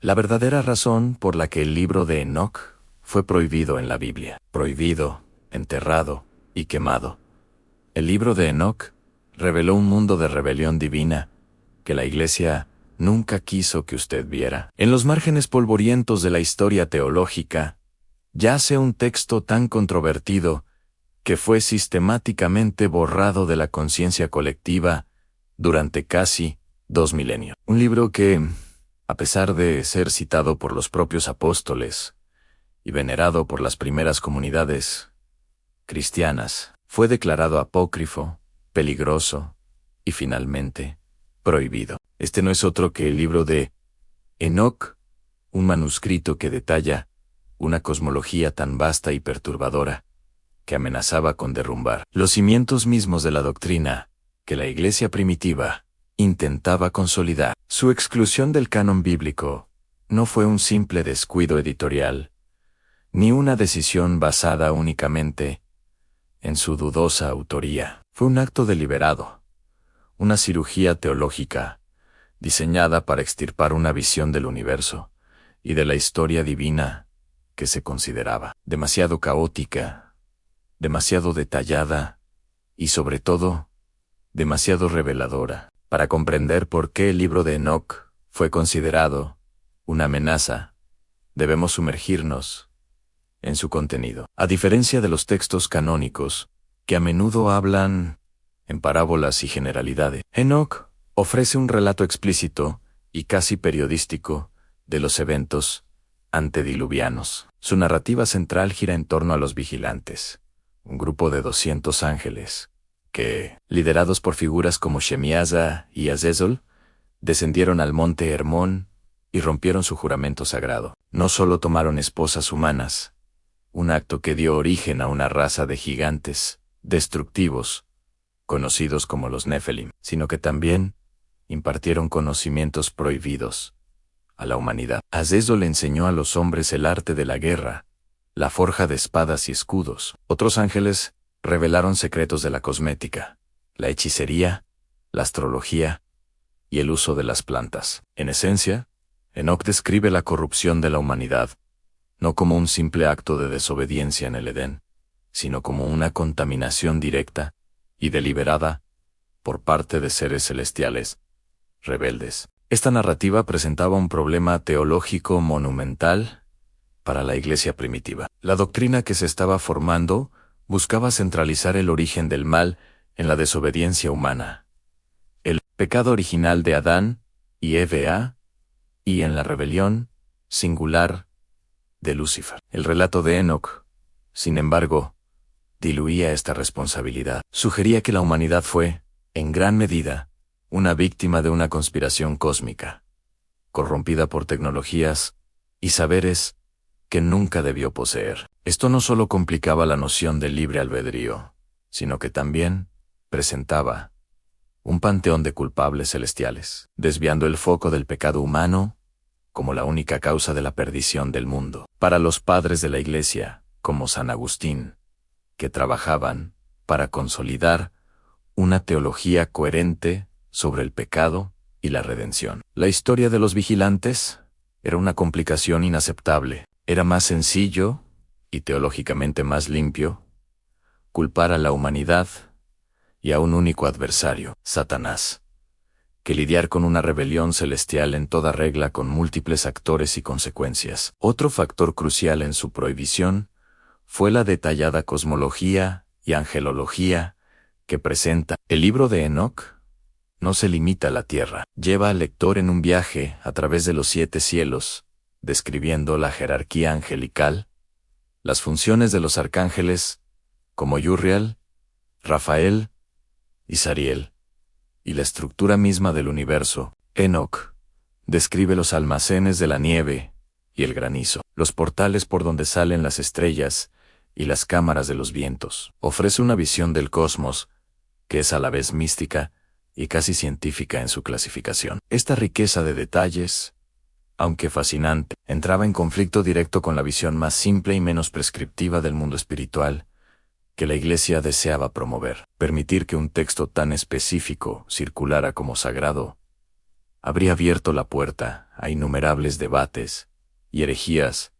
La verdadera razón por la que el libro de Enoc fue prohibido en la Biblia. Prohibido, enterrado y quemado. El libro de Enoc reveló un mundo de rebelión divina que la Iglesia nunca quiso que usted viera. En los márgenes polvorientos de la historia teológica, yace un texto tan controvertido que fue sistemáticamente borrado de la conciencia colectiva durante casi 2 milenios. Un libro que, a pesar de ser citado por los propios apóstoles y venerado por las primeras comunidades cristianas, fue declarado apócrifo, peligroso y finalmente prohibido. Este no es otro que el libro de Enoc, un manuscrito que detalla una cosmología tan vasta y perturbadora que amenazaba con derrumbar los cimientos mismos de la doctrina que la Iglesia primitiva intentaba consolidar. Su exclusión del canon bíblico no fue un simple descuido editorial, ni una decisión basada únicamente en su dudosa autoría. Fue un acto deliberado, una cirugía teológica diseñada para extirpar una visión del universo y de la historia divina que se consideraba demasiado caótica, demasiado detallada y, sobre todo, demasiado reveladora para comprender por qué el libro de Enoc fue considerado una amenaza. Debemos sumergirnos en su contenido. A diferencia de los textos canónicos, que a menudo hablan en parábolas y generalidades, Enoc ofrece un relato explícito y casi periodístico de los eventos antediluvianos. Su narrativa central gira en torno a los vigilantes, un grupo de 200 ángeles, que, liderados por figuras como Shemiasa y Azezol, descendieron al monte Hermón y rompieron su juramento sagrado. No solo tomaron esposas humanas, un acto que dio origen a una raza de gigantes destructivos, conocidos como los Nephilim, sino que también impartieron conocimientos prohibidos a la humanidad. Azezol enseñó a los hombres el arte de la guerra, la forja de espadas y escudos. Otros ángeles revelaron secretos de la cosmética, la hechicería, la astrología y el uso de las plantas. En esencia, Enoc describe la corrupción de la humanidad, no como un simple acto de desobediencia en el Edén, sino como una contaminación directa y deliberada por parte de seres celestiales rebeldes. Esta narrativa presentaba un problema teológico monumental para la Iglesia primitiva. La doctrina que se estaba formando buscaba centralizar el origen del mal en la desobediencia humana, el pecado original de Adán y Eva, y en la rebelión singular de Lucifer. El relato de Enoc, sin embargo, diluía esta responsabilidad. Sugería que la humanidad fue, en gran medida, una víctima de una conspiración cósmica, corrompida por tecnologías y saberes que nunca debió poseer. Esto no solo complicaba la noción del libre albedrío, sino que también presentaba un panteón de culpables celestiales, desviando el foco del pecado humano como la única causa de la perdición del mundo. Para los padres de la Iglesia, como San Agustín, que trabajaban para consolidar una teología coherente sobre el pecado y la redención. La historia de los vigilantes era una complicación inaceptable. Era más sencillo, y teológicamente más limpio, culpar a la humanidad y a un único adversario, Satanás, que lidiar con una rebelión celestial en toda regla con múltiples actores y consecuencias. Otro factor crucial en su prohibición fue la detallada cosmología y angelología que presenta. El libro de Enoc no se limita a la tierra, lleva al lector en un viaje a través de los 7 cielos, describiendo la jerarquía angelical, las funciones de los arcángeles, como Uriel, Rafael y Sariel, y la estructura misma del universo. Enoc describe los almacenes de la nieve y el granizo, los portales por donde salen las estrellas y las cámaras de los vientos. Ofrece una visión del cosmos que es a la vez mística y casi científica en su clasificación. Esta riqueza de detalles, aunque fascinante, entraba en conflicto directo con la visión más simple y menos prescriptiva del mundo espiritual que la Iglesia deseaba promover. Permitir que un texto tan específico circulara como sagrado habría abierto la puerta a innumerables debates y herejías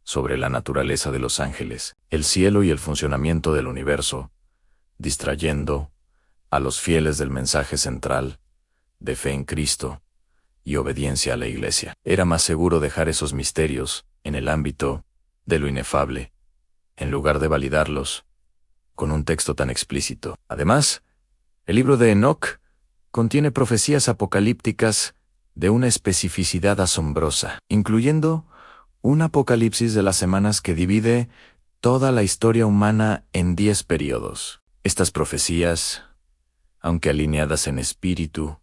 sobre la naturaleza de los ángeles, el cielo y el funcionamiento del universo, distrayendo a los fieles del mensaje central de fe en Cristo y obediencia a la Iglesia. Era más seguro dejar esos misterios en el ámbito de lo inefable, en lugar de validarlos con un texto tan explícito. Además, el libro de Enoc contiene profecías apocalípticas de una especificidad asombrosa, incluyendo un apocalipsis de las semanas que divide toda la historia humana en 10 periodos. Estas profecías, aunque alineadas en espíritu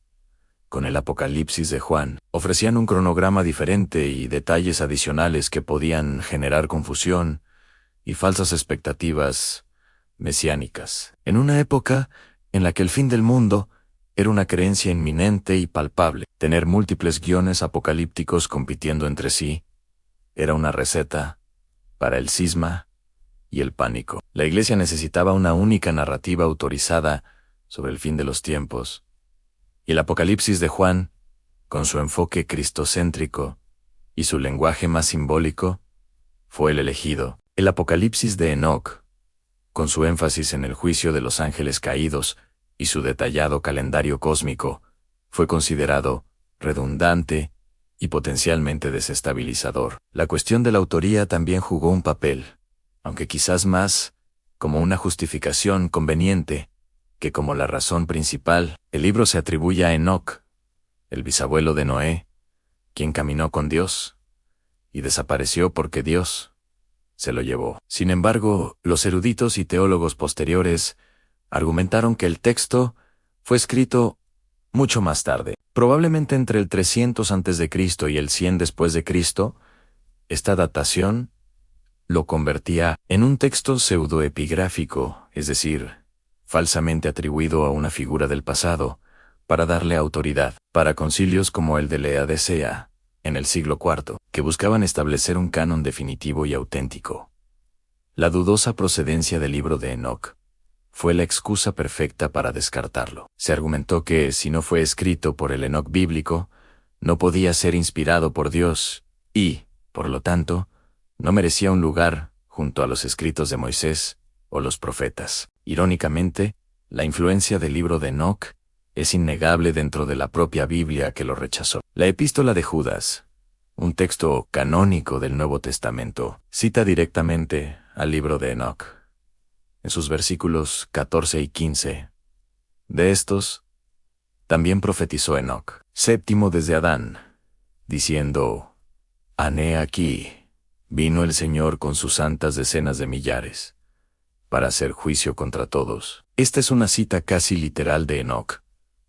con el Apocalipsis de Juan, ofrecían un cronograma diferente y detalles adicionales que podían generar confusión y falsas expectativas mesiánicas. En una época en la que el fin del mundo era una creencia inminente y palpable, tener múltiples guiones apocalípticos compitiendo entre sí era una receta para el cisma y el pánico. La Iglesia necesitaba una única narrativa autorizada sobre el fin de los tiempos, y el Apocalipsis de Juan, con su enfoque cristocéntrico y su lenguaje más simbólico, fue el elegido. El Apocalipsis de Enoc, con su énfasis en el juicio de los ángeles caídos y su detallado calendario cósmico, fue considerado redundante y potencialmente desestabilizador. La cuestión de la autoría también jugó un papel, aunque quizás más como una justificación conveniente que como la razón principal. El libro se atribuye a Enoc, el bisabuelo de Noé, quien caminó con Dios y desapareció porque Dios se lo llevó. Sin embargo, los eruditos y teólogos posteriores argumentaron que el texto fue escrito mucho más tarde, probablemente entre el 300 a.C. y el 100 después de Cristo. Esta datación lo convertía en un texto pseudoepigráfico, es decir, falsamente atribuido a una figura del pasado, para darle autoridad, para concilios como el de Laodicea, en el siglo IV, que buscaban establecer un canon definitivo y auténtico. La dudosa procedencia del libro de Enoc fue la excusa perfecta para descartarlo. Se argumentó que, si no fue escrito por el Enoc bíblico, no podía ser inspirado por Dios y, por lo tanto, no merecía un lugar junto a los escritos de Moisés o los profetas. Irónicamente, la influencia del libro de Enoc es innegable dentro de la propia Biblia, que lo rechazó. La Epístola de Judas, un texto canónico del Nuevo Testamento, cita directamente al libro de Enoc, en sus versículos 14 y 15. De estos, también profetizó Enoc, séptimo desde Adán, diciendo: Ané aquí, vino el Señor con sus santas decenas de millares, para hacer juicio contra todos. Esta es una cita casi literal de Enoc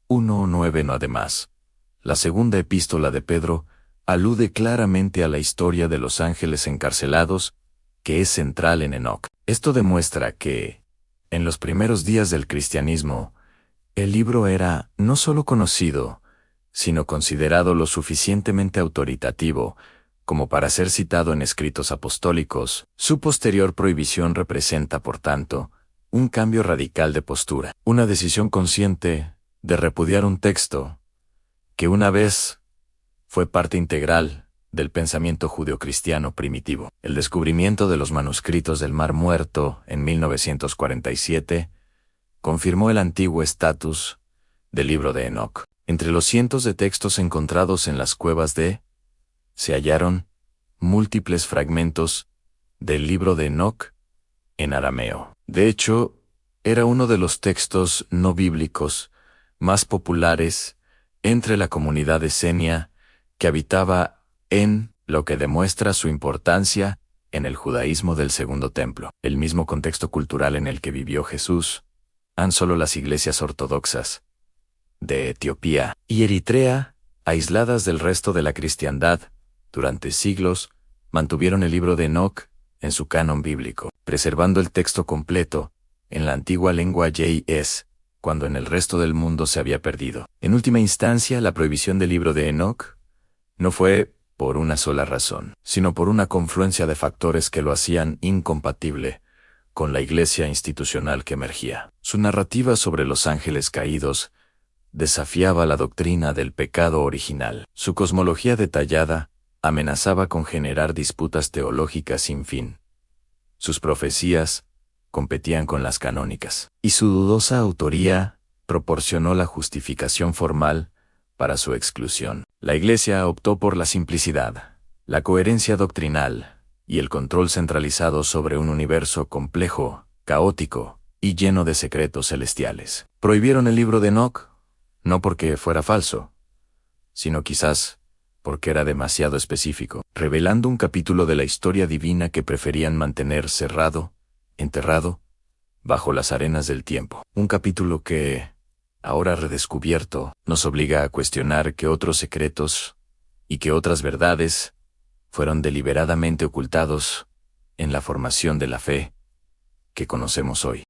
1:9. Además, la segunda epístola de Pedro alude claramente a la historia de los ángeles encarcelados, que es central en Enoc. Esto demuestra que, en los primeros días del cristianismo, el libro era no solo conocido, sino considerado lo suficientemente autoritativo como para ser citado en escritos apostólicos. Su posterior prohibición representa, por tanto, un cambio radical de postura, una decisión consciente de repudiar un texto que una vez fue parte integral del pensamiento judeocristiano primitivo. El descubrimiento de los manuscritos del Mar Muerto en 1947 confirmó el antiguo estatus del libro de Enoc. Entre los cientos de textos encontrados en las cuevas se hallaron múltiples fragmentos del libro de Enoc en arameo. De hecho, era uno de los textos no bíblicos más populares entre la comunidad esenia que habitaba en, lo que demuestra su importancia en el judaísmo del Segundo Templo, el mismo contexto cultural en el que vivió Jesús. Han solo las iglesias ortodoxas de Etiopía y Eritrea, aisladas del resto de la cristiandad, durante siglos, mantuvieron el libro de Enoc en su canon bíblico, preservando el texto completo en la antigua lengua YS, cuando en el resto del mundo se había perdido. En última instancia, la prohibición del libro de Enoc no fue por una sola razón, sino por una confluencia de factores que lo hacían incompatible con la iglesia institucional que emergía. Su narrativa sobre los ángeles caídos desafiaba la doctrina del pecado original. Su cosmología detallada amenazaba con generar disputas teológicas sin fin. Sus profecías competían con las canónicas, y su dudosa autoría proporcionó la justificación formal para su exclusión. La Iglesia optó por la simplicidad, la coherencia doctrinal y el control centralizado sobre un universo complejo, caótico y lleno de secretos celestiales. Prohibieron el libro de Enoc, no porque fuera falso, sino quizás porque era demasiado específico, revelando un capítulo de la historia divina que preferían mantener cerrado, enterrado, bajo las arenas del tiempo. Un capítulo que, ahora redescubierto, nos obliga a cuestionar que otros secretos y que otras verdades fueron deliberadamente ocultados en la formación de la fe que conocemos hoy.